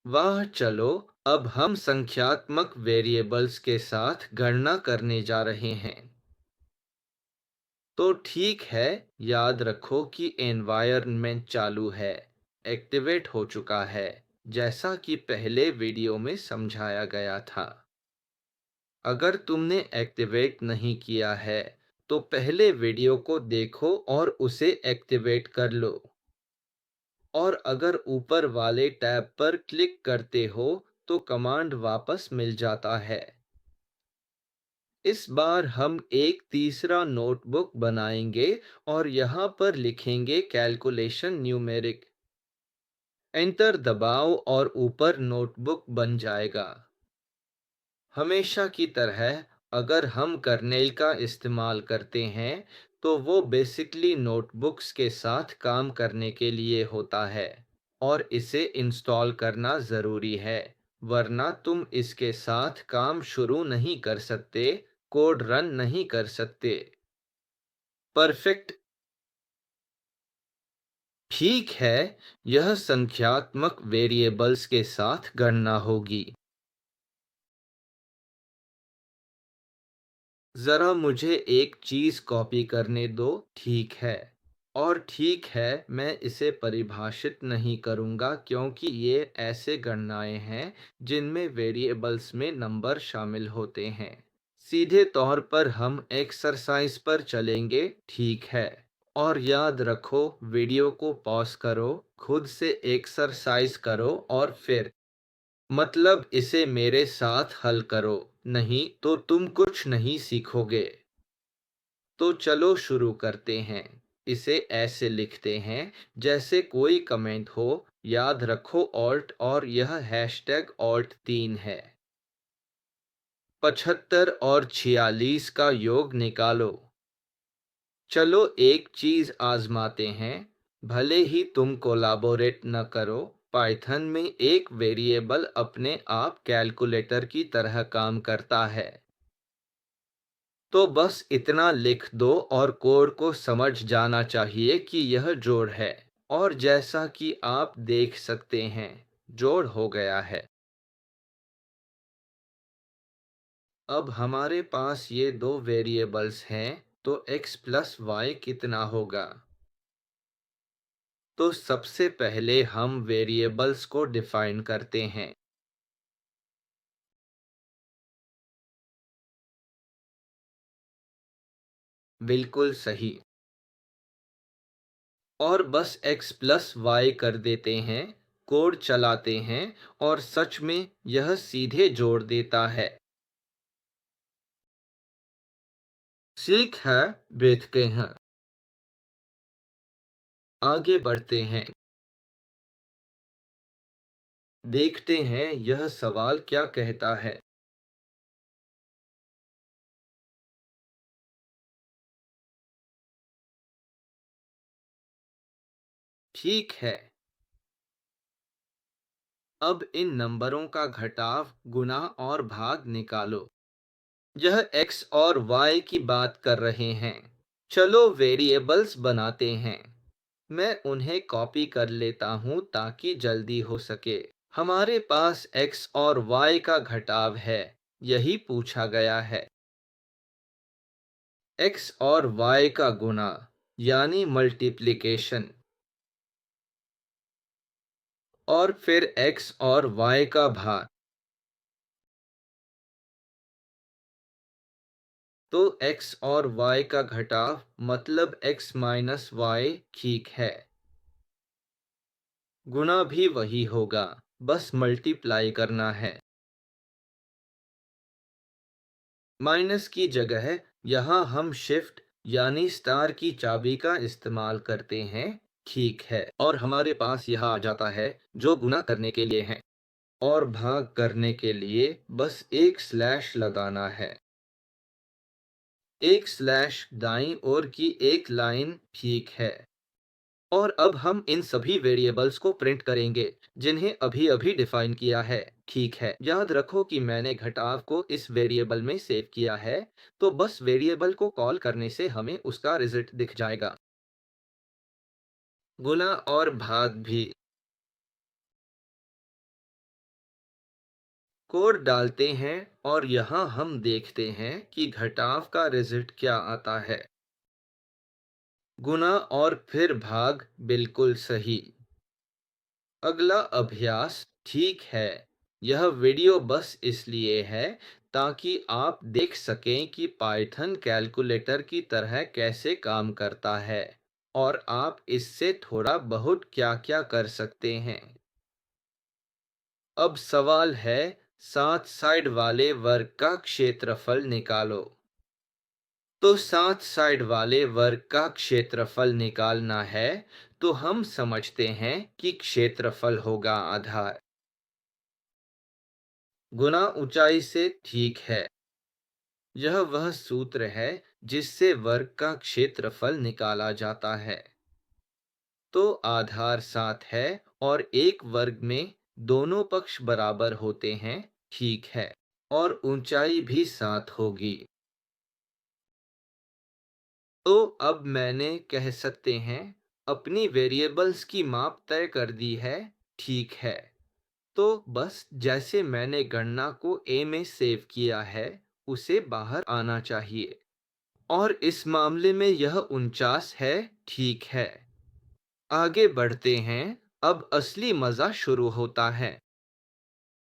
वाह चलो, अब हम संख्यात्मक वेरिएबल्स के साथ गणना करने जा रहे हैं। तो ठीक है, याद रखो कि एनवायरनमेंट चालू है, एक्टिवेट हो चुका है, जैसा कि पहले वीडियो में समझाया गया था। अगर तुमने एक्टिवेट नहीं किया है, तो पहले वीडियो को देखो और उसे एक्टिवेट कर लो। और अगर ऊपर वाले टैब पर क्लिक करते हो, तो कमांड वापस मिल जाता है। इस बार हम एक तीसरा नोटबुक बनाएंगे और यहाँ पर लिखेंगे कैलकुलेशन न्यूमेरिक। एंटर दबाओ और ऊपर नोटबुक बन जाएगा। हमेशा की तरह, अगर हम कर्नेल का इस्तेमाल करते हैं, तो वो बेसिकली नोटबुक्स के साथ काम करने के लिए होता है और इसे इंस्टॉल करना ज़रूरी है, वरना तुम इसके साथ काम शुरू नहीं कर सकते, कोड रन नहीं कर सकते। परफेक्ट। ठीक है, यह संख्यात्मक वेरिएबल्स के साथ गणना होगी। ज़रा मुझे एक चीज़ कॉपी करने दो, ठीक है। और ठीक है, मैं इसे परिभाषित नहीं करूँगा क्योंकि ये ऐसे गणनाएं हैं जिनमें वेरिएबल्स में नंबर शामिल होते हैं। सीधे तौर पर हम एक्सरसाइज पर चलेंगे, ठीक है। और याद रखो, वीडियो को पॉज करो, खुद से एक्सरसाइज करो और फिर मतलब इसे मेरे साथ हल करो, नहीं तो तुम कुछ नहीं सीखोगे। तो चलो शुरू करते हैं। इसे ऐसे लिखते हैं जैसे कोई कमेंट हो। याद रखो ऑल्ट और यह हैशटैग ऑल्ट 3 है। 75 और 46 का योग निकालो। चलो एक चीज आजमाते हैं। भले ही तुम कोलाबोरेट न करो, पाइथन में एक वेरिएबल अपने आप कैलकुलेटर की तरह काम करता है। तो बस इतना लिख दो और कोड को समझ जाना चाहिए कि यह जोड़ है। और जैसा कि आप देख सकते हैं, जोड़ हो गया है। अब हमारे पास ये दो वेरिएबल्स हैं, तो x प्लस वाई कितना होगा? तो सबसे पहले हम वेरिएबल्स को डिफाइन करते हैं। बिल्कुल सही। और बस x प्लस वाई कर देते हैं, कोड चलाते हैं और सच में यह सीधे जोड़ देता है। ठीक है, देखते हैं। आगे बढ़ते हैं। देखते हैं यह सवाल क्या कहता है। ठीक है। अब इन नंबरों का घटाव, गुणा और भाग निकालो। यह x और y की बात कर रहे हैं। चलो वेरिएबल्स बनाते हैं। मैं उन्हें कॉपी कर लेता हूं ताकि जल्दी हो सके। हमारे पास x और y का घटाव है, यही पूछा गया है। x और y का गुणा यानी मल्टीप्लिकेशन, और फिर x और y का भाग। तो x और y का घटाव मतलब x माइनस y, ठीक है। गुणा भी वही होगा, बस मल्टीप्लाई करना है। माइनस की जगह यहाँ हम शिफ्ट यानी स्टार की चाबी का इस्तेमाल करते हैं, ठीक है। और हमारे पास यह आ जाता है जो गुणा करने के लिए है, और भाग करने के लिए बस एक स्लैश लगाना है। एक स्लैश दाईं ओर की एक लाइन, ठीक है। और अब हम इन सभी वेरिएबल्स को प्रिंट करेंगे जिन्हें अभी अभी डिफाइन किया है, ठीक है। याद रखो कि मैंने घटाव को इस वेरिएबल में सेव किया है, तो बस वेरिएबल को कॉल करने से हमें उसका रिजल्ट दिख जाएगा। गुणा और भाग भी। कोड डालते हैं और यहाँ हम देखते हैं कि घटाव का रिजल्ट क्या आता है। गुना और फिर भाग बिल्कुल सही। अगला अभ्यास ठीक है। यह वीडियो बस इसलिए है ताकि आप देख सकें कि पाइथन कैलकुलेटर की तरह कैसे काम करता है और आप इससे थोड़ा बहुत क्या-क्या कर सकते हैं। अब सवाल है, 7 साइड वाले वर्ग का क्षेत्रफल निकालो। तो 7 साइड वाले वर्ग का क्षेत्रफल निकालना है, तो हम समझते हैं कि क्षेत्रफल होगा आधार गुना ऊंचाई से। ठीक है। यह वह सूत्र है जिससे वर्ग का क्षेत्रफल निकाला जाता है। तो आधार 7 है और एक वर्ग में दोनों पक्ष बराबर होते हैं। ठीक है। और ऊंचाई भी 7 होगी। तो अब मैंने कह सकते हैं अपनी वेरिएबल्स की माप तय कर दी है। ठीक है। तो बस जैसे मैंने गणना को ए में सेव किया है उसे बाहर आना चाहिए और इस मामले में यह 49 है। ठीक है। आगे बढ़ते हैं। अब असली मजा शुरू होता है।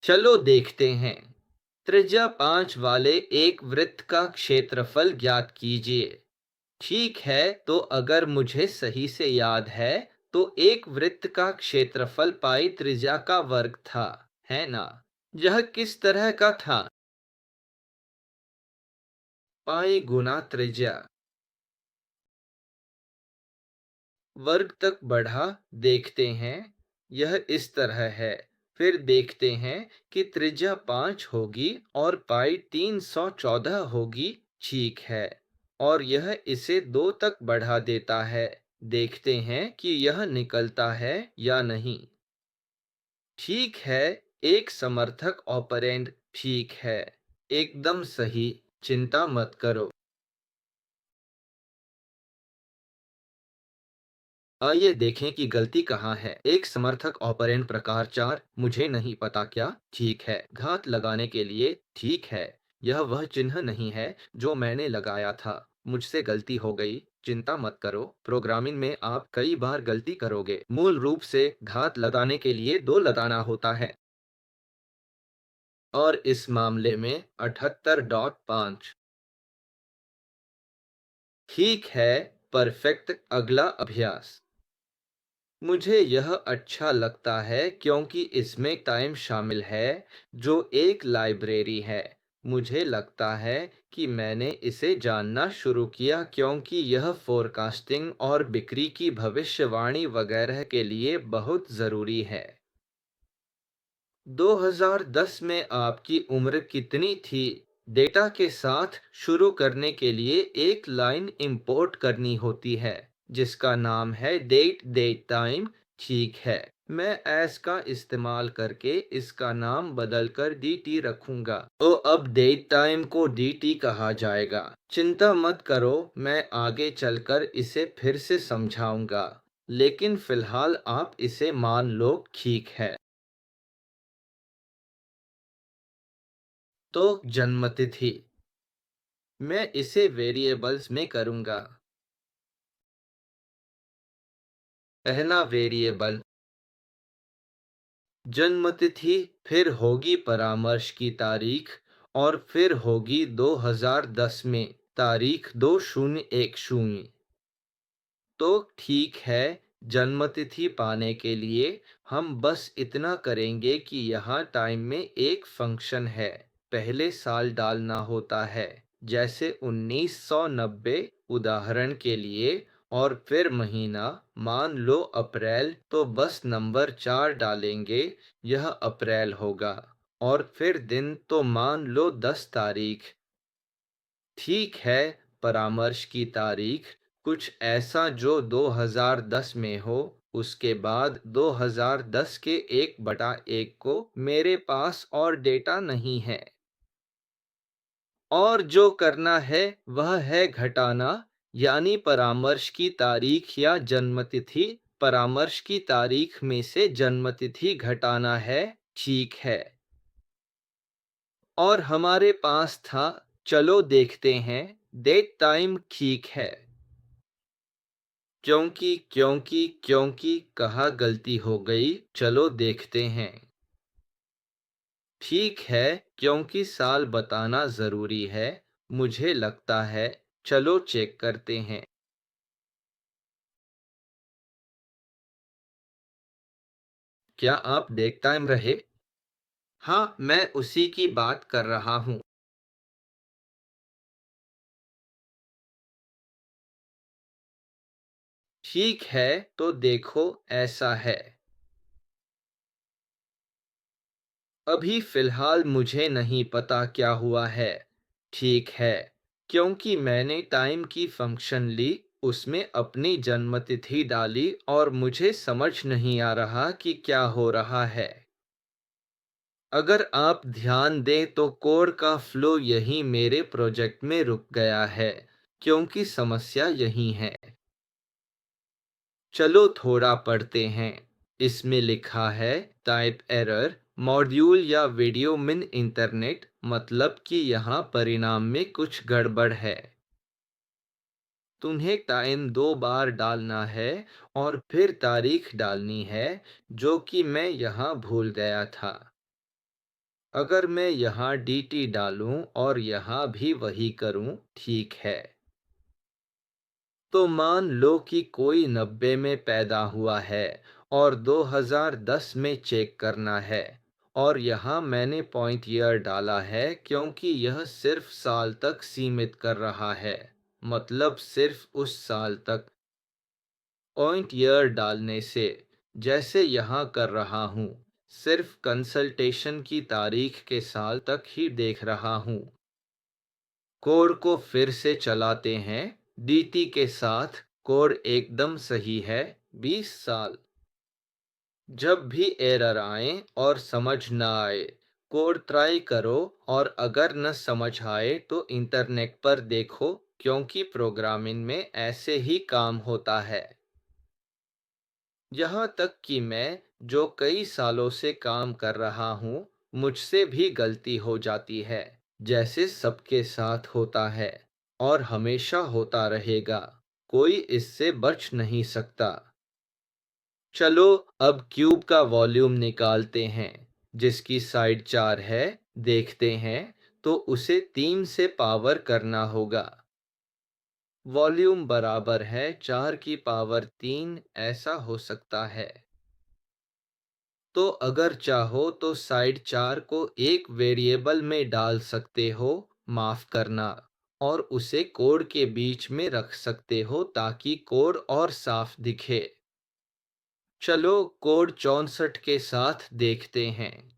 चलो देखते हैं। त्रिज्या 5 वाले एक वृत्त का क्षेत्रफल ज्ञात कीजिए। ठीक है, तो अगर मुझे सही से याद है तो एक वृत्त का क्षेत्रफल पाई त्रिज्या का वर्ग था, है ना? यह किस तरह का था? पाई गुना त्रिज्या वर्ग तक बढ़ा। देखते हैं। यह इस तरह है। फिर देखते हैं कि त्रिज्या 5 होगी और पाई 314 होगी। ठीक है। और यह इसे 2 तक बढ़ा देता है। देखते हैं कि यह निकलता है या नहीं। ठीक है। एक समर्थक ऑपरेंड। ठीक है। एकदम सही। चिंता मत करो। आइए देखें कि गलती कहाँ है। एक समर्थक ऑपरेंड प्रकार 4 मुझे नहीं पता क्या। ठीक है। घात लगाने के लिए। ठीक है। यह वह चिन्ह नहीं है जो मैंने लगाया था। मुझसे गलती हो गई। चिंता मत करो। प्रोग्रामिंग में आप कई बार गलती करोगे। मूल रूप से घात लगाने के लिए 2 लगाना होता है। और इस मामले में 78.5। ठीक है। परफेक्ट। अगला अभ्यास। मुझे यह अच्छा लगता है क्योंकि इसमें टाइम शामिल है जो एक लाइब्रेरी है। मुझे लगता है कि मैंने इसे जानना शुरू किया क्योंकि यह फोरकास्टिंग और बिक्री की भविष्यवाणी वगैरह के लिए बहुत ज़रूरी है। 2010 में आपकी उम्र कितनी थी? डेटा के साथ शुरू करने के लिए एक लाइन इंपोर्ट करनी होती है जिसका नाम है डेट डेट टाइम। ठीक है। मैं एस का इस्तेमाल करके इसका नाम बदलकर dt रखूंगा। तो अब डेट टाइम को dt कहा जाएगा। चिंता मत करो, मैं आगे चलकर इसे फिर से समझाऊंगा, लेकिन फिलहाल आप इसे मान लो। ठीक है। तो जन्मतिथि मैं इसे वेरिएबल्स में करूंगा। पहला वेरिएबल जन्मतिथि, फिर होगी परामर्श की तारीख और फिर होगी 2010 में तारीख 2010। तो ठीक है। जन्मतिथि पाने के लिए हम बस इतना करेंगे कि यहाँ टाइम में एक फंक्शन है। पहले साल डालना होता है, जैसे 1990 उदाहरण के लिए, और फिर महीना मान लो अप्रैल, तो बस नंबर 4 डालेंगे, यह अप्रैल होगा। और फिर दिन तो मान लो 10 तारीख। ठीक है। परामर्श की तारीख कुछ ऐसा जो 2010 में हो। उसके बाद 2010 के 1/1 को मेरे पास और डेटा नहीं है। और जो करना है वह है घटाना, यानी परामर्श की तारीख या जन्मतिथि। परामर्श की तारीख में से जन्मतिथि घटाना है। ठीक है। और हमारे पास था, चलो देखते हैं, डेट टाइम ठीक है। क्योंकि कहा गलती हो गई, चलो देखते हैं। ठीक है, क्योंकि साल बताना जरूरी है, मुझे लगता है, चलो चेक करते हैं। क्या आप डेट टाइम रहे? हाँ, मैं उसी की बात कर रहा हूँ। ठीक है, तो देखो, ऐसा है। अभी फिलहाल मुझे नहीं पता क्या हुआ है। ठीक है, क्योंकि मैंने टाइम की फंक्शन ली, उसमें अपनी जन्मतिथि डाली और मुझे समझ नहीं आ रहा कि क्या हो रहा है। अगर आप ध्यान दें तो कोड का फ्लो यही मेरे प्रोजेक्ट में रुक गया है, क्योंकि समस्या यही है। चलो थोड़ा पढ़ते हैं। इसमें लिखा है, टाइप एरर, मॉड्यूल या वीडियो मिन इंटरनेट, मतलब कि यहाँ परिणाम में कुछ गड़बड़ है। तुम्हें टाइम 2 बार डालना है और फिर तारीख डालनी है, जो कि मैं यहाँ भूल गया था। अगर मैं यहाँ डीटी डालूं और यहाँ भी वही करूं, ठीक है। तो मान लो कि कोई 90 में पैदा हुआ है और 2010 में चेक करना है, और यहाँ मैंने पॉइंट ईयर डाला है क्योंकि यह सिर्फ साल तक सीमित कर रहा है, मतलब सिर्फ उस साल तक। पॉइंट ईयर डालने से, जैसे यहाँ कर रहा हूँ, सिर्फ कंसल्टेशन की तारीख के साल तक ही देख रहा हूँ। कोड को फिर से चलाते हैं। डीटी के साथ कोड एकदम सही है, 20 साल। जब भी एरर आए और समझ ना आए, कोड ट्राई करो, और अगर न समझ आए तो इंटरनेट पर देखो, क्योंकि प्रोग्रामिंग में ऐसे ही काम होता है। यहाँ तक कि मैं, जो कई सालों से काम कर रहा हूँ, मुझसे भी गलती हो जाती है, जैसे सबके साथ होता है, और हमेशा होता रहेगा। कोई इससे बच नहीं सकता। चलो, अब क्यूब का वॉल्यूम निकालते हैं, जिसकी साइड 4 है। देखते हैं, तो उसे 3 से पावर करना होगा। वॉल्यूम बराबर है 4 की पावर 3, ऐसा हो सकता है। तो अगर चाहो तो साइड 4 को एक वेरिएबल में डाल सकते हो, माफ करना, और उसे कोड के बीच में रख सकते हो ताकि कोड और साफ दिखे। चलो कोड 64 के साथ देखते हैं।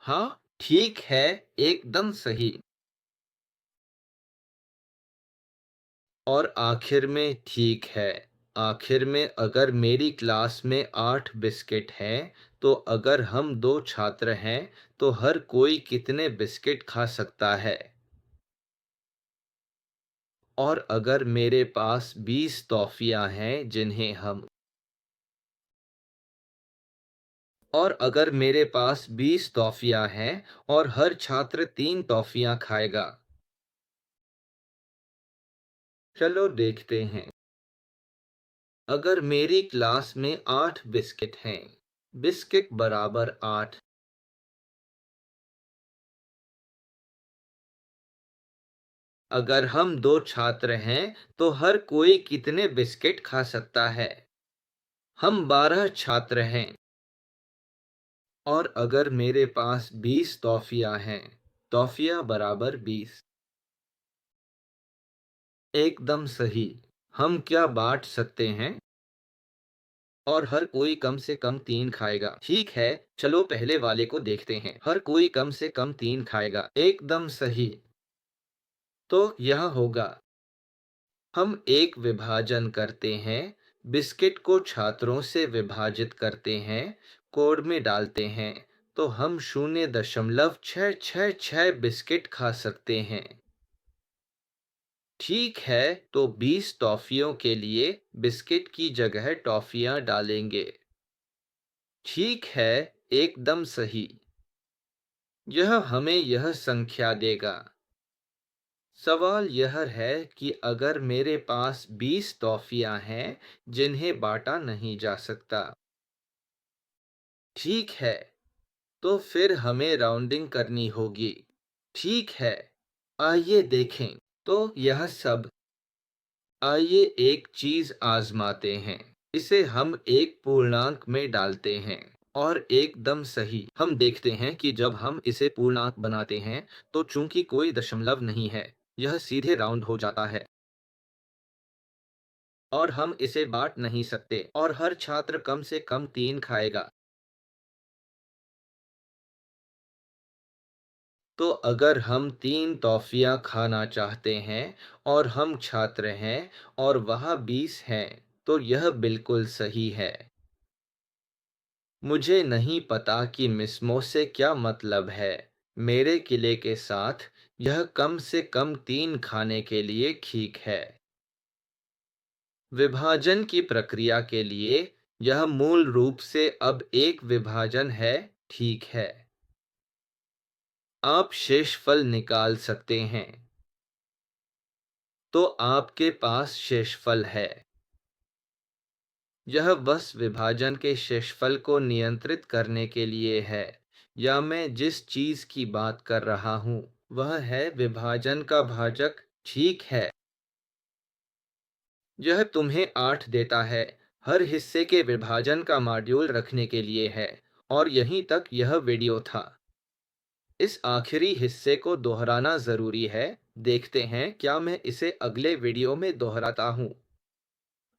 हाँ, ठीक है, एकदम सही। और आखिर में ठीक है। आखिर में अगर मेरी क्लास में 8 बिस्किट हैं, तो अगर हम 2 छात्र हैं, तो हर कोई कितने बिस्किट खा सकता है? और अगर मेरे पास 20 टॉफियां हैं जिन्हें हम और अगर मेरे पास 20 टॉफियां हैं और हर छात्र 3 टॉफियां खाएगा। चलो देखते हैं। अगर मेरी क्लास में 8 बिस्किट हैं, बिस्किट बराबर 8। अगर हम 2 छात्र हैं, तो हर कोई कितने बिस्किट खा सकता है? हम 12 छात्र हैं। और अगर मेरे पास 20 टॉफियां हैं, टॉफियां बराबर 20। एकदम सही। हम क्या बांट सकते हैं? और हर कोई कम से कम 3 खाएगा। ठीक है, चलो पहले वाले को देखते हैं। हर कोई कम से कम 3 खाएगा। एकदम सही। तो यह होगा, हम एक विभाजन करते हैं, बिस्किट को छात्रों से विभाजित करते हैं, कोड में डालते हैं, तो हम 0.666 बिस्किट खा सकते हैं। ठीक है, तो 20 टॉफियों के लिए बिस्किट की जगह टॉफियां डालेंगे। ठीक है, एकदम सही। यह हमें यह संख्या देगा। सवाल यह है कि अगर मेरे पास 20 टॉफियां हैं जिन्हें बांटा नहीं जा सकता। ठीक है, तो फिर हमें राउंडिंग करनी होगी। ठीक है, आइए देखें। तो यह सब। आइए एक चीज आजमाते हैं। इसे हम एक पूर्णांक में डालते हैं और एकदम सही हम देखते हैं कि जब हम इसे पूर्णांक बनाते हैं तो चूंकि कोई दशमलव नहीं है, यह सीधे राउंड हो जाता है और हम इसे बांट नहीं सकते और हर छात्र कम से कम 3 खाएगा। तो अगर हम 3 टॉफियां खाना चाहते हैं और हम छात्र हैं और वह 20 हैं, तो यह बिल्कुल सही है। मुझे नहीं पता कि मिस्मो से क्या मतलब है। मेरे किले के साथ यह कम से कम 3 खाने के लिए ठीक है। विभाजन की प्रक्रिया के लिए यह मूल रूप से अब एक विभाजन है। ठीक है, आप शेषफल निकाल सकते हैं। तो आपके पास शेषफल है। यह बस विभाजन के शेषफल को नियंत्रित करने के लिए है, या मैं जिस चीज की बात कर रहा हूं वह है विभाजन का भाजक। ठीक है, यह तुम्हें 8 देता है। हर हिस्से के विभाजन का मॉड्यूल रखने के लिए है। और यहीं तक यह वीडियो था। इस आखिरी हिस्से को दोहराना जरूरी है। देखते हैं क्या मैं इसे अगले वीडियो में दोहराता हूँ।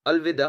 अलविदा।